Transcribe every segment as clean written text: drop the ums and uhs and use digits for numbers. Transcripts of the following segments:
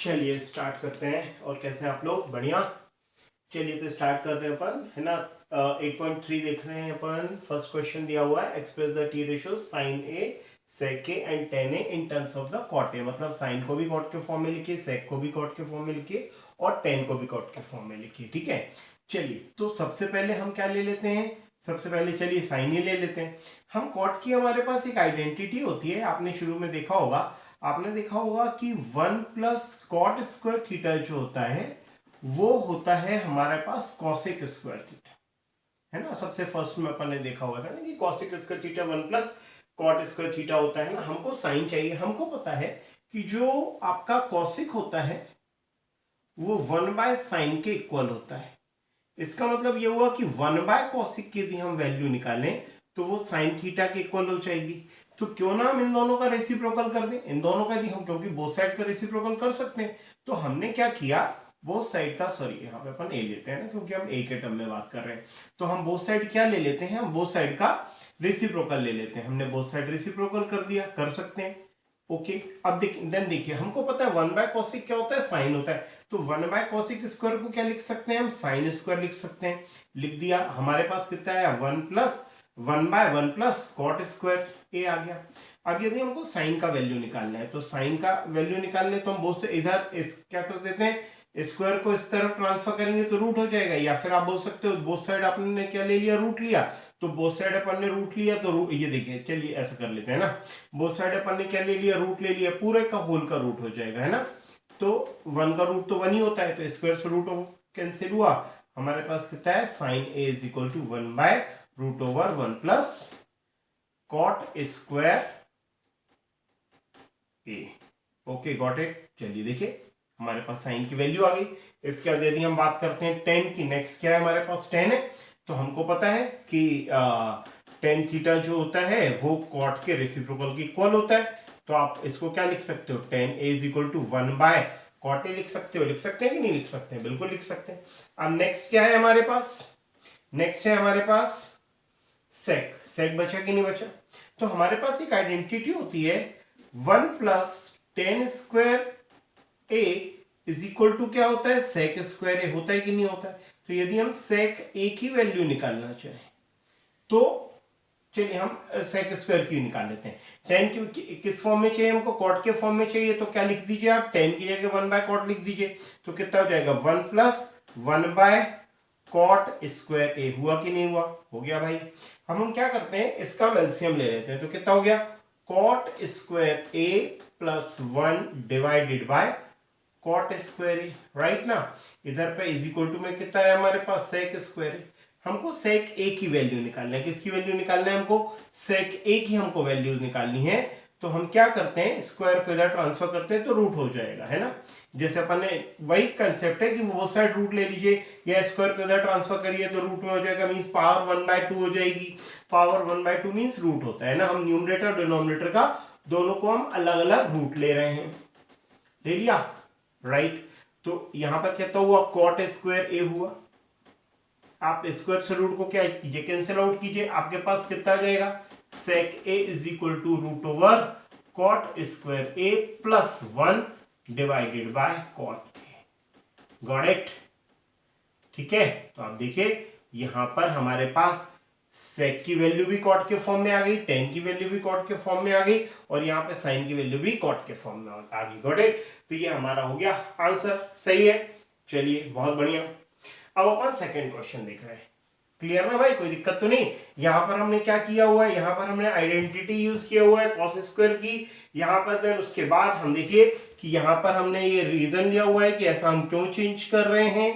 चलिए स्टार्ट करते हैं। और कैसे हैं आप लोग? बढ़िया। चलिए तो स्टार्ट कर रहे हैं अपन, है ना। 8.3 देख रहे हैं अपन। फर्स्ट क्वेश्चन दिया हुआ है, express the T ratio sine A sec A and tan A in terms of the cot A. मतलब साइन को भी कॉट के फॉर्म में लिखिए, सेक को भी कॉट के फॉर्म में लिखिए और टेन को भी कॉट के फॉर्म में लिखिए। ठीक है। चलिए तो सबसे पहले हम क्या ले लेते हैं? सबसे पहले चलिए साइन ही ले लेते हैं। हम कॉट की हमारे पास एक आइडेंटिटी होती है, आपने शुरू में देखा होगा। आपने देखा होगा कि 1 प्लस कॉट स्क्वायर थीटा जो होता है वो होता है हमारे पास कॉसेक स्क्वायर थीटा, है ना। सबसे फर्स्ट में अपन ने देखा हुआ था ना कि cosec square theta 1 plus cot square theta होता है ना। हमको साइन चाहिए। हमको पता है कि जो आपका कॉसेक होता है वो 1 बाय साइन के इक्वल होता है। इसका मतलब ये हुआ कि 1 बाय कॉसेक की यदि हम वैल्यू निकालें तो वो साइन थीटा के इक्वल हो जाएगी। तो क्यों ना हम इन दोनों का रेसिप्रोकल कर दें। इन दोनों का यदि हम, क्योंकि बोथ साइड का रेसिप्रोकल कर सकते हैं, तो हमने क्या किया, बोथ साइड का, सॉरी यहाँ पे अपन ए लेते हैं ना क्योंकि हम ए के टर्म में बात कर रहे हैं। तो हम बोथ साइड क्या ले लेते हैं, हम बोथ साइड का रेसिप्रोकल ले लेते हैं। हमने बोथ साइड रेसिप्रोकल कर दिया, कर सकते हैं। ओके। अब देन देखिए, हमको पता है 1 बाय कॉसेक क्या होता है, साइन होता है। तो 1 बाय कॉसेक स्क्वायर को क्या लिख सकते हैं हम, साइन स्क्वायर लिख सकते हैं। लिख दिया। हमारे पास कितना है, 1 plus 1 by 1 plus cot square A आ गया। अब यदि हमको साइन का वैल्यू निकालना है तो साइन का वैल्यू निकालने तो हम बोथ से इधर इस क्या कर देते हैं, स्क्वायर को इस तरफ ट्रांसफर करेंगे तो रूट हो जाएगा। या फिर आप बोल सकते हो बोथ साइड आपने क्या ले लिया, रूट लिया। तो बोथ साइड अपन ने रूट लिया तो रूट, ये देखिए चलिए ऐसा कर लेते हैं ना। बोथ साइड अपन ने क्या ले लिया, रूट ले लिया, पूरे का होल का रूट हो जाएगा, है ना। तो 1 का रूट तो 1 ही होता है, तो स्क्वायर से रूट कैंसिल हुआ। हमारे पास कितना है, sine A is equal to 1 by root over 1 plus cot square A. Okay, got it. चलिए देखिए हमारे पास साइन की वैल्यू आ गई। इसके बाद यदि हम बात करते हैं टेन की, नेक्स्ट क्या है हमारे पास, टेन है। तो हमको पता है कि टेन थीटा जो होता है वो कॉट के रेसिप्रोकल की इक्वल होता है। तो आप इसको क्या लिख सकते हो, tan A is equal to 1 by cot A लिख सकते हो। लिख सकते हैं कि नहीं लिख सकते हैं, बिल्कुल लिख सकते हैं। अब नेक्स्ट क्या है हमारे पास, नेक्स्ट है हमारे पास सेक। सेक बचा कि नहीं बचा? तो हमारे पास एक आइडेंटिटी होती है 1 plus tan square A is equal to क्या होता है, सेक स्क्वायर ए। होता है कि नहीं होता है? तो यदि हम सेक ए की वैल्यू निकालना चाहें तो चलिए हम सेक स्क्वायर की निकाल लेते हैं। टेन किस फॉर्म में चाहिए हमको, कॉट के फॉर्म में चाहिए। तो क्या लिख दीजिए आप, टेन की जगह 1 बाय कॉट लिख दीजिए। तो कितना हो जाएगा, 1 प्लस 1 बाय कॉट स्क्वायर ए। हुआ कि नहीं हुआ? हो गया भाई। अब हम क्या करते हैं, इसका एलसीएम ले लेते हैं। तो कितना हो गया, cot square A plus 1 divided by cot square A, right ना। इधर पे इज इक्वल टू में कितना है हमारे पास, सेक स्क्वायर ए। हमको सेक ए की वैल्यू निकालना है। किसकी वैल्यू निकालना है हमको, सेक ए की हमको वैल्यूज निकालनी है। तो हम क्या करते हैं, स्क्वायर को इधर ट्रांसफर करते हैं तो रूट हो जाएगा, है ना। जैसे अपन ने वही कंसेप्ट है कि वो साइड रूट ले लीजिए या स्क्वायर को इधर ट्रांसफर करिए तो रूट में हो जाएगा, मींस पावर 1 बाय 2 हो जाएगी। पावर 1 बाय 2 मींस रूट होता है ना। हम न्यूमरेटर और डिनोमिनेटर का दोनों को हम अलग अलग रूट ले रहे हैं। ले लिया, राइट। तो यहां पर कितना हुआ, कॉट स्क्वायर ए हुआ। आप स्क्वायर से रूट को क्या कीजिए, कैंसिल आउट कीजिए। आपके पास कितना आ जाएगा, sec A is equal to root over cot square A plus 1 divided by cot A. Got it? ठीक है। तो आप देखिए यहां पर हमारे पास सेक की वैल्यू भी कॉट के फॉर्म में आ गई, टेन की वैल्यू भी कॉट के फॉर्म में आ गई और यहाँ पे साइन की वैल्यू भी कॉट के फॉर्म में आ गई। Got it? तो ये हमारा हो गया आंसर। सही है, चलिए बहुत बढ़िया। अब अपन सेकंड क्वेश्चन देख रहे हैं। क्लियर ना भाई, कोई दिक्कत तो नहीं। यहां पर हमने क्या किया हुआ है, यहां पर हमने आइडेंटिटी यूज किया हुआ है कॉस स्क्वायर की। यहां पर देन उसके बाद हम देखिए कि यहां पर हमने ये रीजन लिया हुआ है कि ऐसा हम क्यों चेंज कर रहे हैं।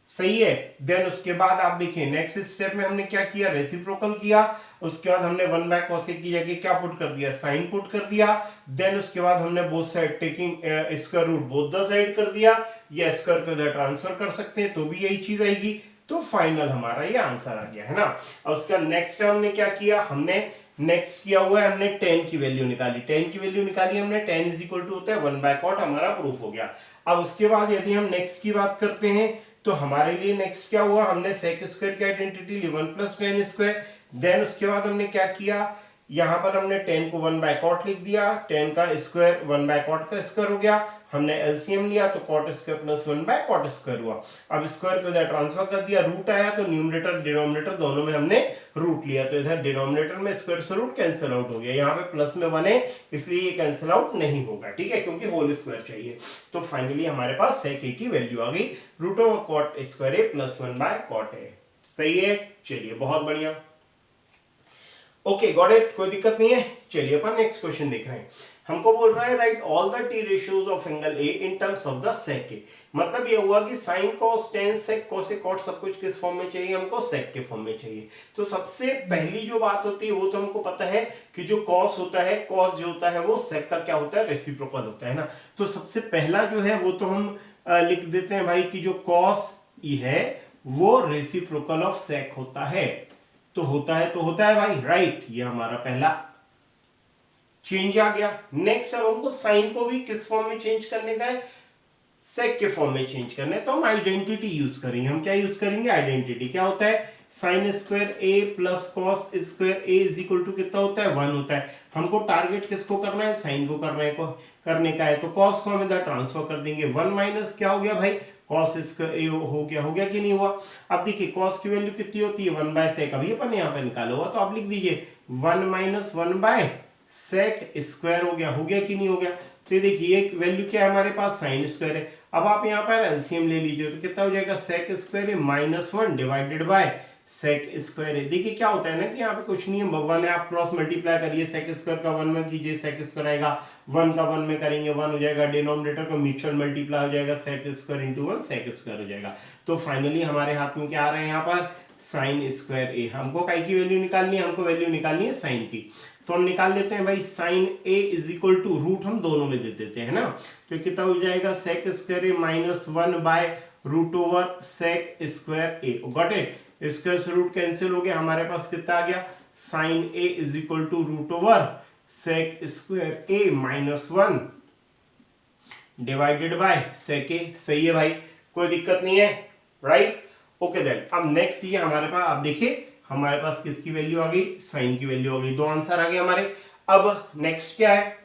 सही है। देन उसके बाद आप देखिए नेक्स्ट स्टेप में हमने क्या किया, रेसिप्रोकल किया। उसके बाद हमने 1 बाय कॉसेक की जगह क्या पुट कर दिया, साइन पुट कर दिया। देन उसके बाद हमने both side taking square root both the side कर दिया, या स्क्वायर को इधर ट्रांसफर कर सकते हैं तो भी यही चीज आएगी। तो फाइनल हमारा ये आंसर आ गया, है ना। और उसका नेक्स्ट हमने क्या किया, हमने नेक्स्ट किया हुआ है, हमने टेन की वैल्यू निकाली। टेन की वैल्यू निकाली हमने, टेन इज इक्वल टू होता है 1 बाय कॉट, हमारा प्रूफ हो गया। अब उसके बाद यदि हम नेक्स्ट की बात करते हैं तो हमारे लिए नेक्स्ट क्या हुआ, हमने सेक स्क्वायर की आइडेंटिटी ली 1 प्लस टेन स्क्वायर। देन उसके बाद हमने क्या किया यहाँ पर हमने टेन को 1/cot लिख दिया, टेन का स्क्वायर 1/cot का स्क्वायर हो गया, हमने एलसीएम लिया तो cot square plus 1/cot square हुआ। अब स्क्वायर को इधर ट्रांसफर कर दिया, रूट आया तो न्यूमरेटर डिनोमिनेटर दोनों में हमने रूट लिया, तो इधर डिनोमिनेटर में स्क्वायर से रूट कैंसिल आउट हो गया, यहाँ पे प्लस में 1 है इसलिए ये कैंसिल आउट नहीं होगा, ठीक है, क्योंकि होल स्क्वायर चाहिए। तो फाइनली हमारे पास sec a की वैल्यू आ गई, root over cot square a plus 1/cot a। सही है, चलिए बहुत बढ़िया, ओके गॉट इट, कोई दिक्कत नहीं है। चलिए अपन नेक्स्ट क्वेश्चन देख रहे हैं। हमको बोल रहा है right all the T ratios of angle A in terms of the sec A. मतलब ये हुआ कि sine cos tan sec cosec cot सब कुछ किस फॉर्म में चाहिए, हमको सेक के फॉर्म में चाहिए। तो सबसे पहली जो बात होती है वो तो हमको पता है कि जो कॉस होता है, कॉस जो होता है वो सेक का क्या होता है, रेसिप्रोकल होता है ना। तो सबसे पहला जो है वो तो हम लिख देते हैं भाई कि जो कॉस ई है वो रेसिप्रोकल ऑफ सेक होता है। तो होता है भाई, राइट, ये हमारा पहला चेंज आ गया। नेक्स्ट अब हमको साइन को भी किस फॉर्म में चेंज करने का है, सेक के फॉर्म में चेंज करना है, तो हम आइडेंटिटी यूज करेंगे। हम क्या यूज करेंगे, आइडेंटिटी। क्या होता है, sine square A plus cos square A is equal to कितना होता है, 1 होता है। हमको टारगेट किसको करना है, साइन को करने का है, तो कॉस को हम इधर ट्रांसफर कर देंगे। 1 माइनस क्या हो गया भाई, कॉस स्क्वायर ए हो गया कि नहीं हुआ। अब देखिए कॉस की वैल्यू कितनी होती है, 1/sec। अभी अपन यहाँ पे निकाला हुआ, तो आप लिख दीजिए 1 माइनस 1/sec स्क्वायर हो गया कि नहीं हो गया। तो ये देखिए एक वैल्यू क्या है हमारे पास, साइन स्क्वायर है। अब आप यहाँ पर एलसीएम ले लीजिए तो कितना हो जाएगा, sec स्क्वायर है -1 डिवाइडेड बाय sec स्क्वायर है। देखिए क्या होता है ना कि यहाँ पे कुछ नहीं है, 1 है, आप क्रॉस मल्टीप्लाई करिए, sec स्क्वायर का 1 में कीजिए, sec स्क्वायर आएगा, 1 का 1 में करेंगे 1 हो जाएगा, डिनोमिनेटर को म्यूचुअल मल्टीप्लाई हो जाएगा, sec square into 1 sec square हो जाएगा। तो फाइनली हमारे हाथ में क्या आ रहा है यहाँ पर, साइन स्क्वायर ए। हमको काय की वैल्यू निकालनी है, हमको वैल्यू निकालनी है साइन की। तो हम निकाल लेते हैं भाई, sine A is equal to root हम दोनों में दे देते हैं ना, तो कितना हो जाएगा, sec square A -1 by root over sec square A. Got it, square से रूट कैंसिल हो गया, हमारे पास कितना आ गया, sine A is equal to root over sec square A -1 divided by sec A. सही है भाई, कोई दिक्कत नहीं है, राइट, ओके देन। अब नेक्स्ट ये हमारे पास, आप देखिए हमारे पास किसकी वैल्यू आ गई, साइन की वैल्यू आ गई, दो आंसर आ गए हमारे। अब नेक्स्ट क्या है,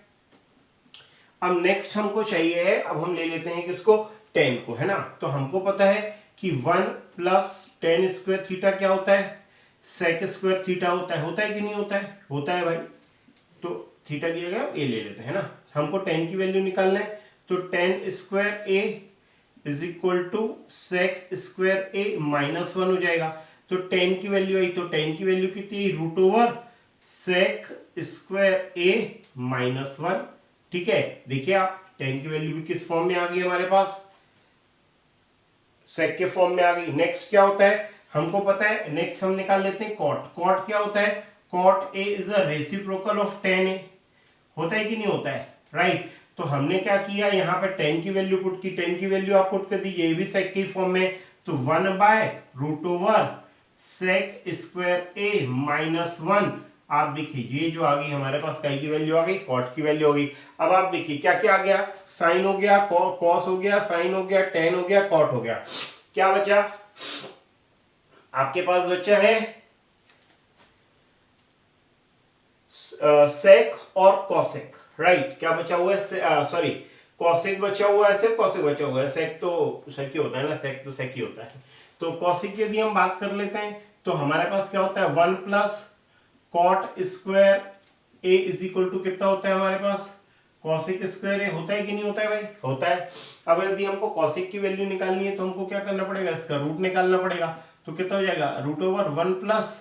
अब नेक्स्ट हमको चाहिए है, अब हम ले लेते हैं किसको, टेन को, है ना। तो हमको पता है कि 1 प्लस टेन स्क्वायर थीटा क्या होता है, सेक स्क्वायर थीटा होता है कि नहीं होता है, होता है भाई। तो थीटा की जगह ए ले लेते हैं ना, हमको टेन की वैल्यू निकालना है, तो tan square A is equal to sec square A -1 हो जाएगा। तो टेन की वैल्यू आई, तो टेन की वैल्यू कितनी, root over sec square A -1, ठीक है। देखिए आप टेन की वैल्यू भी किस फॉर्म में आ गई हमारे पास, सेक के फॉर्म में आ गई। नेक्स्ट क्या होता है, हमको पता है, नेक्स्ट हम निकाल लेते हैं कॉट। कॉट क्या होता है, cot A is a reciprocal of tan A, होता है कि नहीं होता है, राइट। तो हमने क्या किया, यहाँ पे टेन की वैल्यू पुट की, टेन की वैल्यू आप पुट कर दीजिए, ये भी सेक की फॉर्म में, तो 1 by root over sec square A -1। आप देखिए ये जो आ गई हमारे पास, काय की वैल्यू आ गई, कॉट की वैल्यू हो गई। अब आप देखिए क्या क्या आ गया, साइन हो गया, कॉस हो गया, साइन हो गया, टेन हो गया, कॉट हो गया, क्या बचा आपके पास, बचा है सेक और कॉसेक, राइट। क्या बचा हुआ है, सॉरी कॉसेक बचा हुआ है, सिर्फ कॉसेक बचा हुआ है, सेक तो सेक ही होता है ना, सेक तो सेक ही होता है। तो कॉसेक की यदि हम बात कर लेते हैं तो हमारे पास क्या होता है, 1 plus cot square A is equal to कितना होता है हमारे पास, कॉसेक स्क्वायर ए, होता है कि नहीं होता है भाई, होता है। अब यदि हमको कॉसेक की वैल्यू निकालनी है तो हमको क्या करना पड़ेगा, इसका रूट निकालना पड़ेगा। तो कितना हो जाएगा, root over 1 plus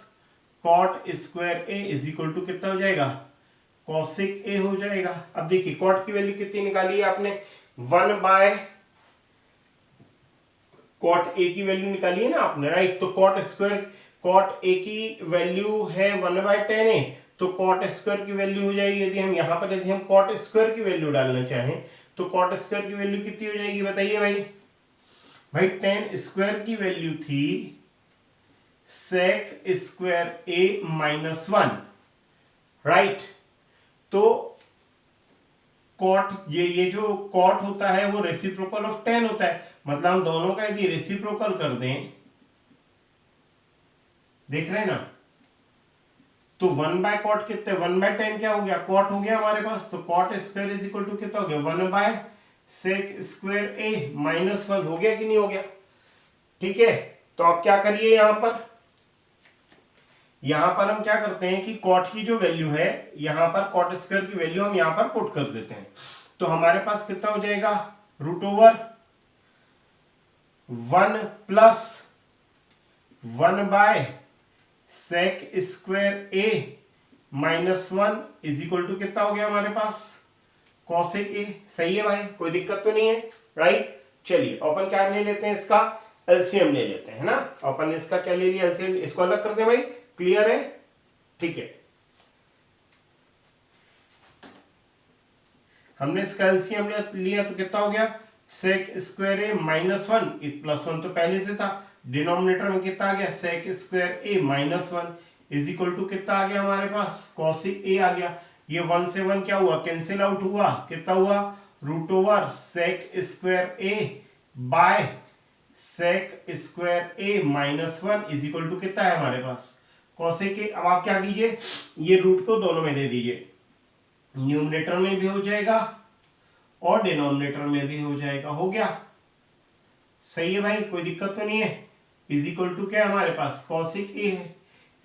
cot square A is equal to कितना हो जाएगा, कॉसेक ए हो जाएगा। अब देखिए कॉट की वैल्यू कितनी निकाली है आपने, 1 बाय कॉट ए की वैल्यू निकाली है ना आपने, राइट। तो कॉट ए की वैल्यू है 1/10 है, तो कॉट स्क्वायर की वैल्यू हो जाएगी, यदि हम यहाँ पर यदि हम कॉट स्क्वायर की वैल्यू डालना चाहें तो कॉट स्क्वायर की वैल्यू कितनी हो जाएगी बताइए भाई। भाई टेन स्क्वायर की वैल्यू थी सेक स्क्वायर ए -1, राइट। तो कॉट ये जो कॉट होता है वो रेसिप्रोकल ऑफ टेन होता है, मतलब हम दोनों का यदि रेसिप्रोकल कर दें, देख रहे हैं ना, तो 1/cot कितने, 1/tan क्या हो गया, cot हो गया हमारे पास। तो cot square is equal to कितना हो गया, 1/sec स्क्वायर a -1 हो गया कि नहीं हो गया। ठीक है, तो आप क्या करिए, यहां पर हम क्या करते हैं कि cot की जो वैल्यू है, यहां पर cot स्क्वायर की वैल्यू हम यहां पर पुट कर देते हैं। तो हमारे पास कितना हो जाएगा, √1 plus 1/sec square a -1 is equal to कितना हो गया हमारे पास, cosec a। सही है भाई, कोई दिक्कत तो नहीं है, राइट। चलिए अपन क्या ले लेते हैं, इसका एलसीएम ले लेते हैं, है ना। अपन ने इसका क्या ले लिया, एलसीएम। इसको अलग कर दे भाई, क्लियर है, ठीक है। हमने इसका एलसीएम लिया तो कितना हो गया, sec स्क्वायर a -1, +1 तो पहले से था, डिनोमिनेटर में कितना आ गया, sec square a -1 is equal to कितना आ गया हमारे पास, cosec a आ गया। ये 1 से 1 क्या हुआ, कैंसिल आउट हुआ, कितना हुआ, √sec square a by sec square a -1 is equal to कितना है हमारे पास, cosec a। अब आप क्या कीजिए, ये रूट को दोनों में दे दीजिए, न्यूमरेटर में भी हो जाएगा और डिनोमिनेटर में भी हो जाएगा, हो गया। सही है भाई, कोई दिक्कत तो नहीं है। इज इक्वल टू क्या है हमारे पास, cosec a है,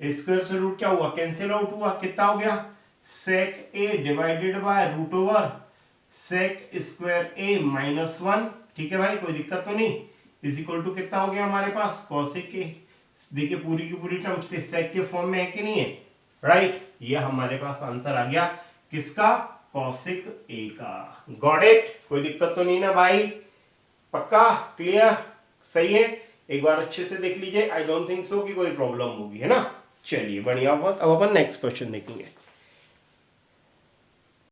स्क्वायर से रूट क्या हुआ, कैंसिल आउट हुआ, कितना हो गया, sec a divided by √sec square a -1। ठीक है भाई, कोई दिक्कत तो नहीं। इज इक्वल टू कितना हो गया हमारे पास, cosec a। देखिए पूरी की पूरी टर्म से sec के फॉर्म में है कि नहीं है, राइट। ये हमारे पास आंसर आ गया किसका, cosec a का। गॉट इट, कोई दिक्कत तो नहीं ना भाई, पक्का, क्लियर, सही है। एक बार अच्छे से देख लीजिए, आई डोंट थिंक सो कि कोई प्रॉब्लम होगी, है ना। चलिए बढ़िया, अब अपन नेक्स्ट क्वेश्चन देखेंगे।